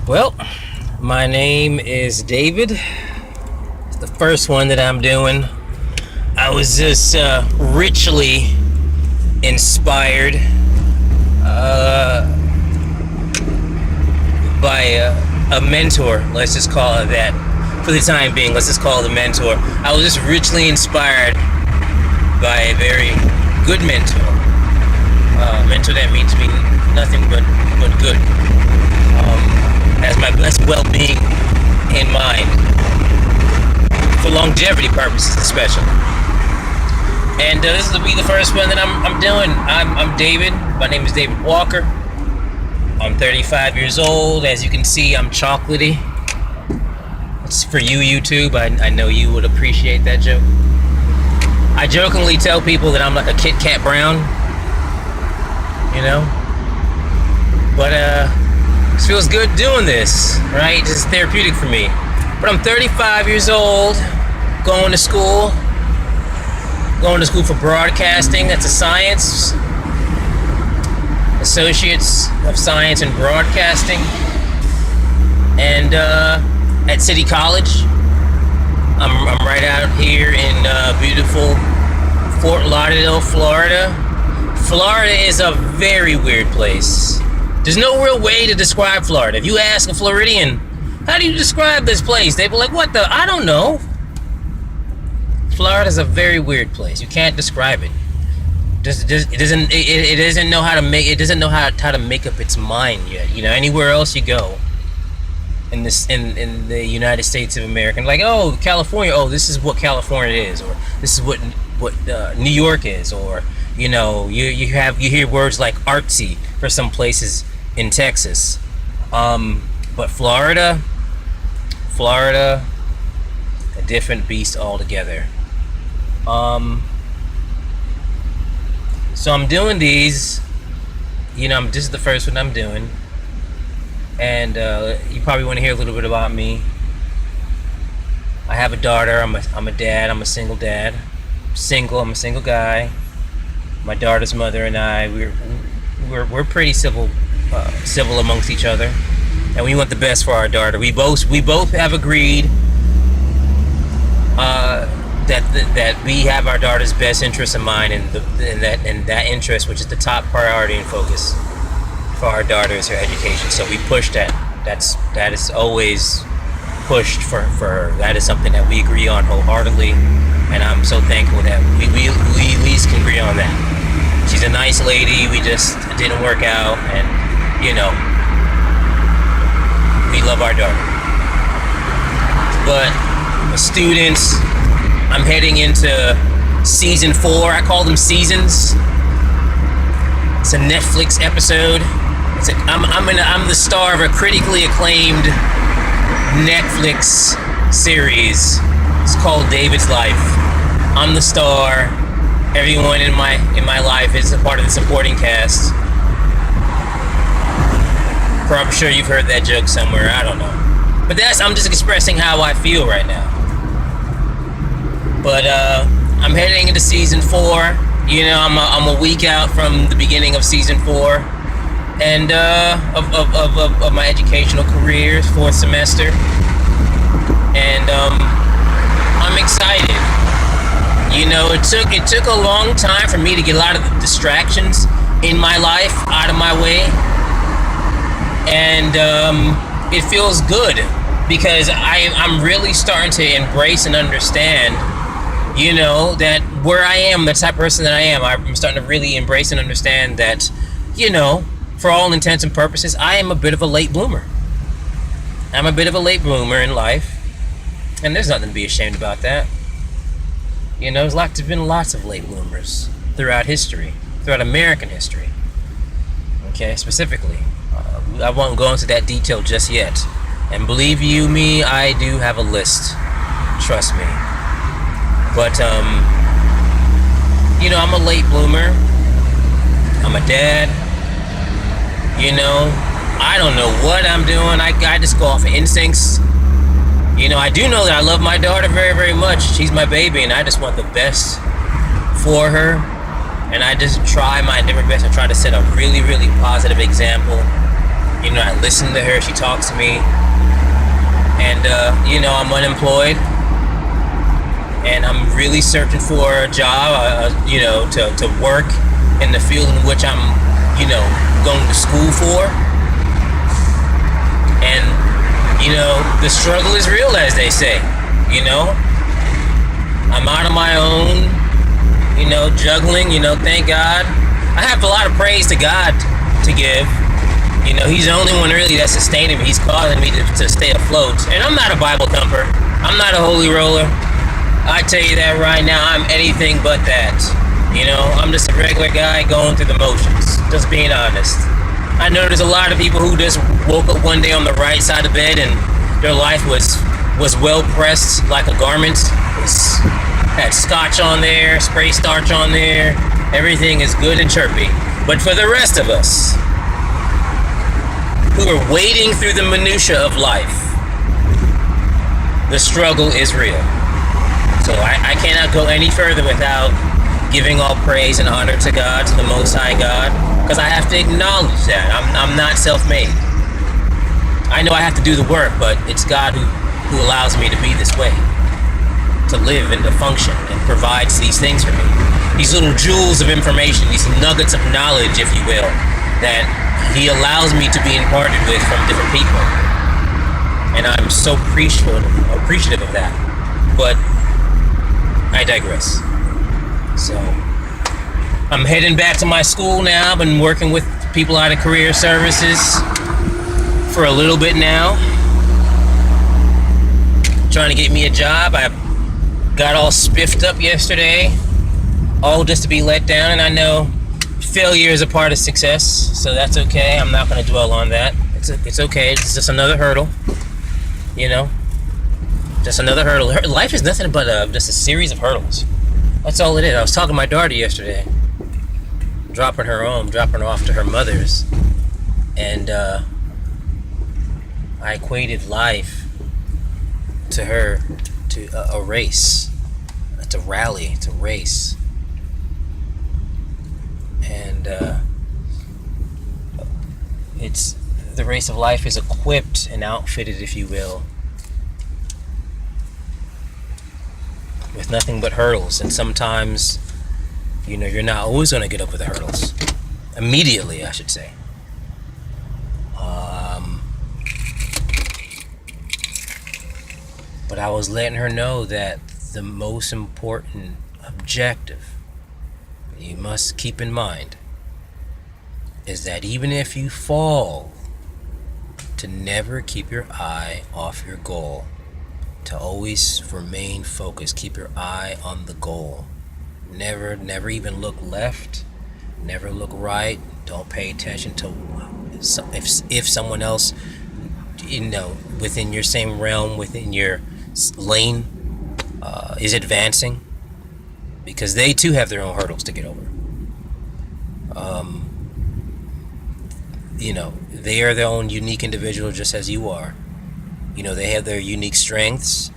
Well, my name is David. It's the first one that I'm doing. I was just richly inspired by a mentor. Let's just call it that. For the time being, let's just call it a mentor. I was just richly inspired by a very good mentor. A mentor that means me nothing but good. Has my best well-being in mind, for longevity purposes especially. And this will be the first one that I'm doing. I'm David. My name is David Walker. I'm 35 years old. As you can see, I'm chocolatey. It's for you, YouTube. I know you would appreciate that joke. I jokingly tell people that I'm like a Kit Kat Brown, you know. But it feels good doing this, right? This is therapeutic for me. But I'm 35 years old, going to school for broadcasting. That's a science, Associates of Science in Broadcasting, and at City College. I'm right out here in beautiful Fort Lauderdale, Florida. Florida is a very weird place. There's no real way to describe Florida. If you ask a Floridian, how do you describe this place? They be like, what the? I don't know. Florida's a very weird place. You can't describe it. It doesn't know how to make up its mind yet. You know, anywhere else you go in the United States of America, like, oh, California, oh, this is what California is, or this is what New York is, or you know, you hear words like artsy for some places in Texas, but Florida, a different beast altogether. So I'm doing these, you know, this is the first one I'm doing, and you probably want to hear a little bit about me. I have a daughter. I'm a dad. I'm a single dad. I'm a single guy. My daughter's mother and I, we're pretty civil amongst each other, and we want the best for our daughter. We both have agreed that we have our daughter's best interest in mind, and that interest, which is the top priority and focus for our daughter, is her education. So we push that. That is always pushed for her. That is something that we agree on wholeheartedly, and I'm so thankful that we at least can agree on that. She's a nice lady. We just didn't work out, and you know, we love our daughter. But students, I'm heading into season 4. I call them seasons. It's a Netflix episode. I'm the star of a critically acclaimed Netflix series. It's called David's Life. I'm the star. Everyone in my life is a part of the supporting cast. I'm sure you've heard that joke somewhere. I don't know. But I'm just expressing how I feel right now. But I'm heading into season 4. You know, I'm a week out from the beginning of season 4, and of my educational career, 4th semester, and I'm excited. You know, it took a long time for me to get a lot of the distractions in my life out of my way, and it feels good because I'm really starting to embrace and understand, you know, that where I am, the type of person that I am, I'm starting to really embrace and understand that, you know, for all intents and purposes, I am a bit of a late bloomer. I'm a bit of a late bloomer in life, and there's nothing to be ashamed about that. You know, there's been lots of late bloomers throughout history, throughout American history. Okay, specifically. I won't go into that detail just yet. And believe you me, I do have a list. Trust me. But, you know, I'm a late bloomer. I'm a dad. You know, I don't know what I'm doing. I just go off of instincts. You know, I do know that I love my daughter very, very much. She's my baby, and I just want the best for her. And I just try my different best to try to set a really, really positive example I listen to her. She talks to me. And, I'm unemployed. And I'm really searching for a job, to work in the field in which I'm, going to school for. And, the struggle is real, as they say. I'm out on my own, juggling, thank God. I have a lot of praise to God to give. He's the only one really that's sustaining me. He's causing me to stay afloat. And I'm not a Bible thumper. I'm not a holy roller. I tell you that right now, I'm anything but that. I'm just a regular guy going through the motions. Just being honest. I know there's a lot of people who just woke up one day on the right side of bed and their life was well pressed like a garment. Had scotch on there, spray starch on there. Everything is good and chirpy. But for the rest of us, who are wading through the minutia of life, the struggle is real. So I cannot go any further without giving all praise and honor to God, to the Most High God, because I have to acknowledge that I'm not self-made. I know I have to do the work, but it's God who allows me to be this way, to live and to function, and provides these things for me. These little jewels of information, these nuggets of knowledge, if you will, that He allows me to be imparted with from different people. And I'm so appreciative of that. But I digress. So I'm heading back to my school now. I've been working with people out of career services for a little bit now, trying to get me a job. I got all spiffed up yesterday, all just to be let down. And I know failure is a part of success, so that's okay. I'm not going to dwell on that. It's okay. It's just another hurdle, just another hurdle. Life is nothing but just a series of hurdles. That's all it is. I was talking to my daughter yesterday, dropping her off to her mother's, and I equated life to her to a race. It's a rally. It's a race. And it's the race of life is equipped and outfitted, if you will, with nothing but hurdles. And sometimes, you're not always going to get over the hurdles immediately, I should say. But I was letting her know that the most important objective you must keep in mind is that even if you fall, to never keep your eye off your goal, to always remain focused, keep your eye on the goal. Never even look left, never look right. Don't pay attention to if someone else, within your same realm, within your lane, is advancing, because they too have their own hurdles to get over. They are their own unique individual, just as you are. They have their unique strengths,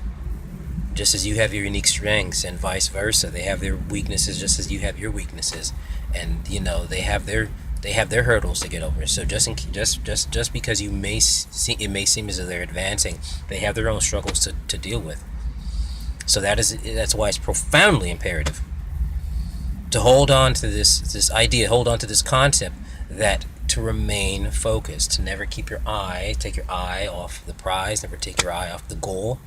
just as you have your unique strengths, and vice versa. They have their weaknesses, just as you have your weaknesses, and they have their hurdles to get over. So just because it may seem as though they're advancing, they have their own struggles to deal with. So that's why it's profoundly imperative to hold on to this idea, hold on to this concept, that to remain focused, to never take your eye off the prize, never take your eye off the goal.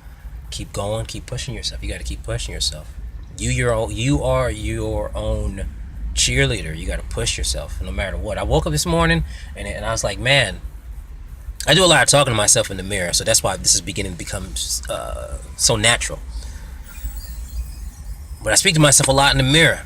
Keep going, keep pushing yourself. You got to keep pushing yourself. You are your own cheerleader. You got to push yourself no matter what. I woke up this morning and I was like, man, I do a lot of talking to myself in the mirror, so that's why this is beginning to become so natural. But I speak to myself a lot in the mirror.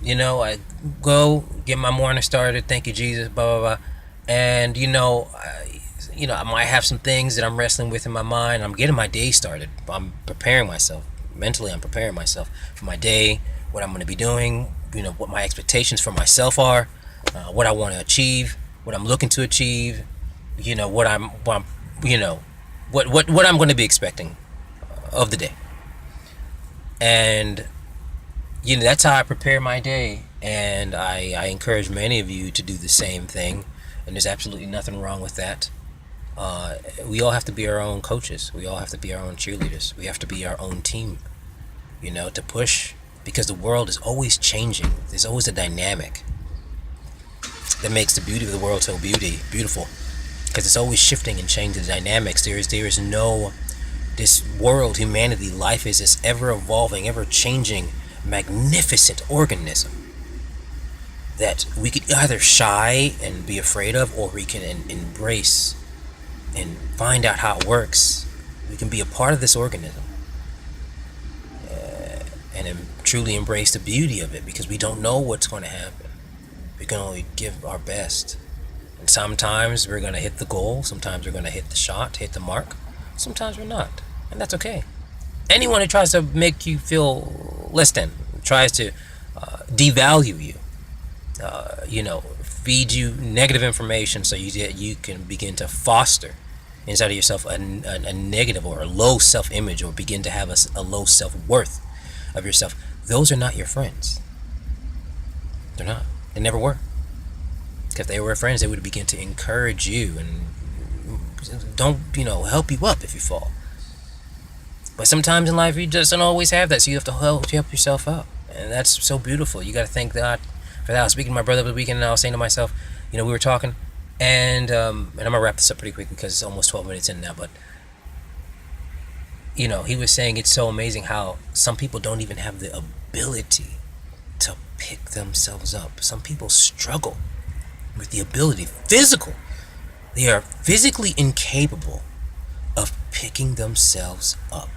I go get my morning started. Thank you, Jesus. Blah blah blah. And I might have some things that I'm wrestling with in my mind. I'm getting my day started. I'm preparing myself mentally. I'm preparing myself for my day. What I'm going to be doing. What my expectations for myself are. What I want to achieve. What I'm looking to achieve. What I'm going to be expecting of the day. And that's how I prepare my day, and I encourage many of you to do the same thing. and there's absolutely nothing wrong with that. We all have to be our own coaches. We all have to be our own cheerleaders. We have to be our own team, to push, because the world is always changing. There's always a dynamic that makes the beauty of the world so beautiful, because it's always shifting and changing the dynamics. There is no, this world, humanity, life is this ever evolving, ever changing, magnificent organism that we could either shy and be afraid of, or we can embrace and find out how it works. We can be a part of this organism, and truly embrace the beauty of it, because we don't know what's going to happen. We can only give our best, and sometimes we're going to hit the goal, sometimes we're going to hit the shot, hit the mark, sometimes we're not, and that's okay. Anyone who tries to make you feel less than, tries to devalue you, feed you negative information so you can begin to foster inside of yourself a negative or a low self-image, or begin to have a low self-worth of yourself. Those are not your friends. They're not. They never were. Because if they were friends, they would begin to encourage you and don't, help you up if you fall. But sometimes in life you just don't always have that, so you have to help yourself up. And that's so beautiful. You got to thank God for that. I was speaking to my brother over the weekend, and I was saying to myself, we were talking, and I'm going to wrap this up pretty quick because it's almost 12 minutes in now, but he was saying it's so amazing how some people don't even have the ability to pick themselves up. Some people struggle with the ability, they are physically incapable of picking themselves up.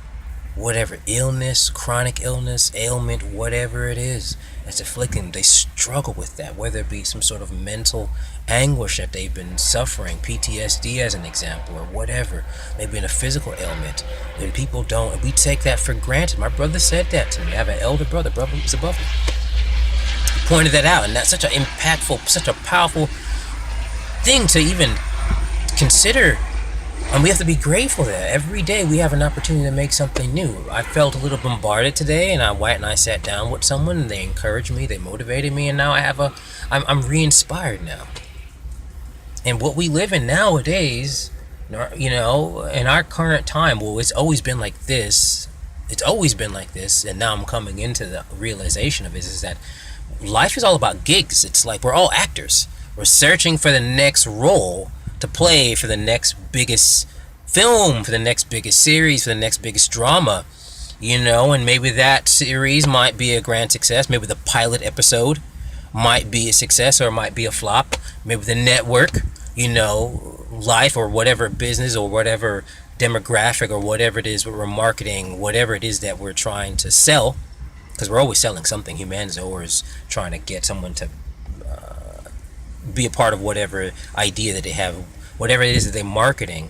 Whatever illness, chronic illness, ailment, whatever it is that's afflicting them, they struggle with that, whether it be some sort of mental anguish that they've been suffering, PTSD as an example, or whatever, maybe in a physical ailment. And people don't, and we take that for granted. My brother said that to me. I have an elder brother who's above me. He pointed that out, and that's such an impactful, such a powerful thing to even consider. And we have to be grateful that every day we have an opportunity to make something new. I felt a little bombarded today, and I sat down with someone, and they encouraged me, they motivated me, and now I'm re-inspired now. And what we live in nowadays, in our current time, it's always been like this. It's always been like this, and now I'm coming into the realization of it, is that life is all about gigs. It's like we're all actors. We're searching for the next role to play, for the next biggest film, for the next biggest series, for the next biggest drama, and maybe that series might be a grand success. Maybe the pilot episode might be a success, or it might be a flop. Maybe the network, life, or whatever business, or whatever demographic, or whatever it is we're marketing, whatever it is that we're trying to sell, because we're always selling something. Humanity's always trying to get someone to be a part of whatever idea that they have, whatever it is that they're marketing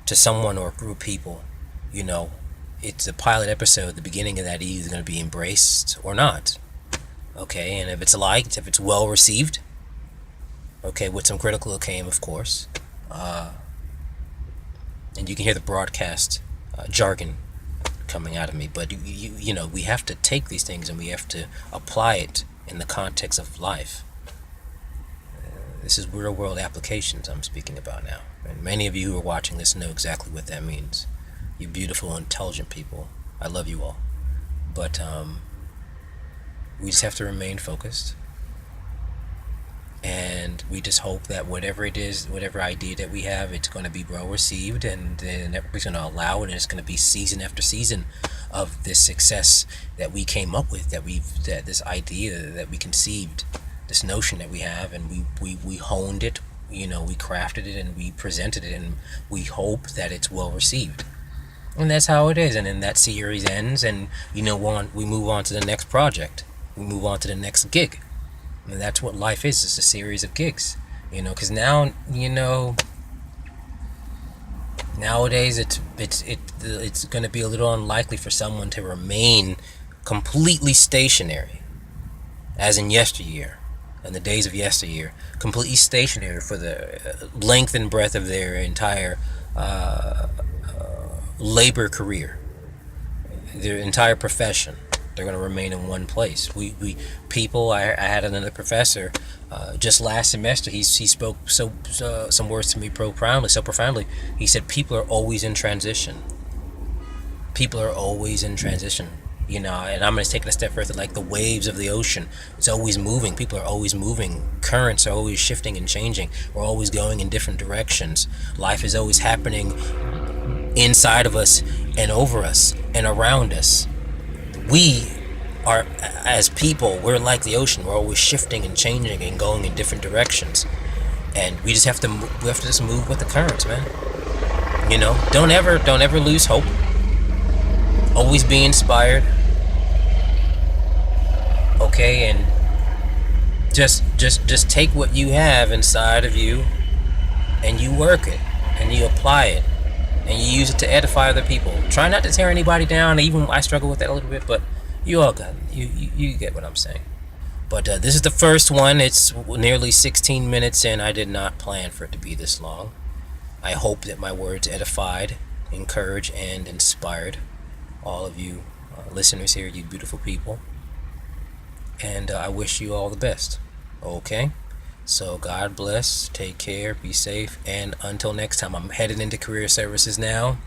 to someone or a group of people. It's a pilot episode. The beginning of that is either going to be embraced or not. Okay, and if it's liked, if it's well received, okay, with some critical acclaim, of course, and you can hear the broadcast jargon coming out of me, but we have to take these things and we have to apply it in the context of life. This is real world applications I'm speaking about now. And many of you who are watching this know exactly what that means. You beautiful, intelligent people. I love you all. But we just have to remain focused. And we just hope that whatever it is, whatever idea that we have, it's going to be well received, and then everybody's going to allow it, and it's going to be season after season of this success that we came up with, that this idea that we conceived, this notion that we have, and we honed it, we crafted it, and we presented it, and we hope that it's well received. And that's how it is. And then that series ends, and we move on to the next project, we move on to the next gig. And that's what life is. It's a series of gigs, because now, nowadays it's going to be a little unlikely for someone to remain completely stationary, as in yesteryear, in the days of yesteryear, completely stationary for the length and breadth of their entire labor career, their entire profession. They're going to remain in one place. People. I had another professor just last semester. He spoke some words to me so profoundly. He said people are always in transition. People are always in transition. And I'm going to take it a step further, like the waves of the ocean. It's always moving. People are always moving. Currents are always shifting and changing. We're always going in different directions. Life is always happening inside of us and over us and around us. We are, as people, we're like the ocean. We're always shifting and changing and going in different directions. And we just have to just move with the currents, man. Don't ever lose hope. Always be inspired. Okay, and just take what you have inside of you and you work it and you apply it and you use it to edify other people. Try not to tear anybody down. Even I struggle with that a little bit, but you all got it. You get what I'm saying. But this is the first one. It's nearly 16 minutes in. I did not plan for it to be this long. I hope that my words edified, encouraged, and inspired all of you listeners here, you beautiful people. And I wish you all the best. Okay? So God bless, take care, be safe, and until next time, I'm headed into career services now,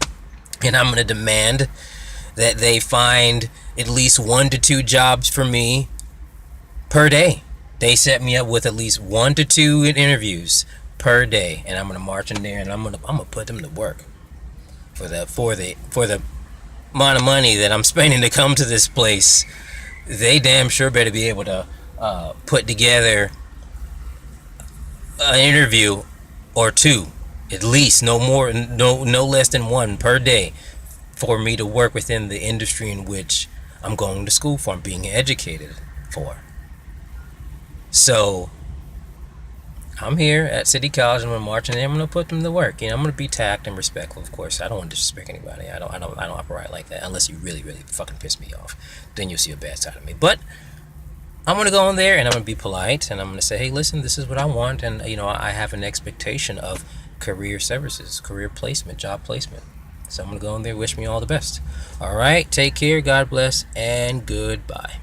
and I'm going to demand that they find at least 1 to 2 jobs for me per day. They set me up with at least 1 to 2 interviews per day, and I'm going to march in there and I'm going to put them to work for the amount of money that I'm spending to come to this place. They damn sure better be able to put together an interview or 2, at least, no less than 1 per day, for me to work within the industry in which I'm going to school for, I'm being educated for. So I'm here at City College, and I'm marching in. I'm going to put them to work. I'm going to be tact and respectful, of course. I don't want to disrespect anybody. I don't operate like that unless you really, really fucking piss me off. Then you'll see a bad side of me. But I'm going to go in there and I'm going to be polite and I'm going to say, hey, listen, this is what I want. And, I have an expectation of career services, career placement, job placement. So I'm going to go in there, wish me all the best. All right, take care, God bless, and goodbye.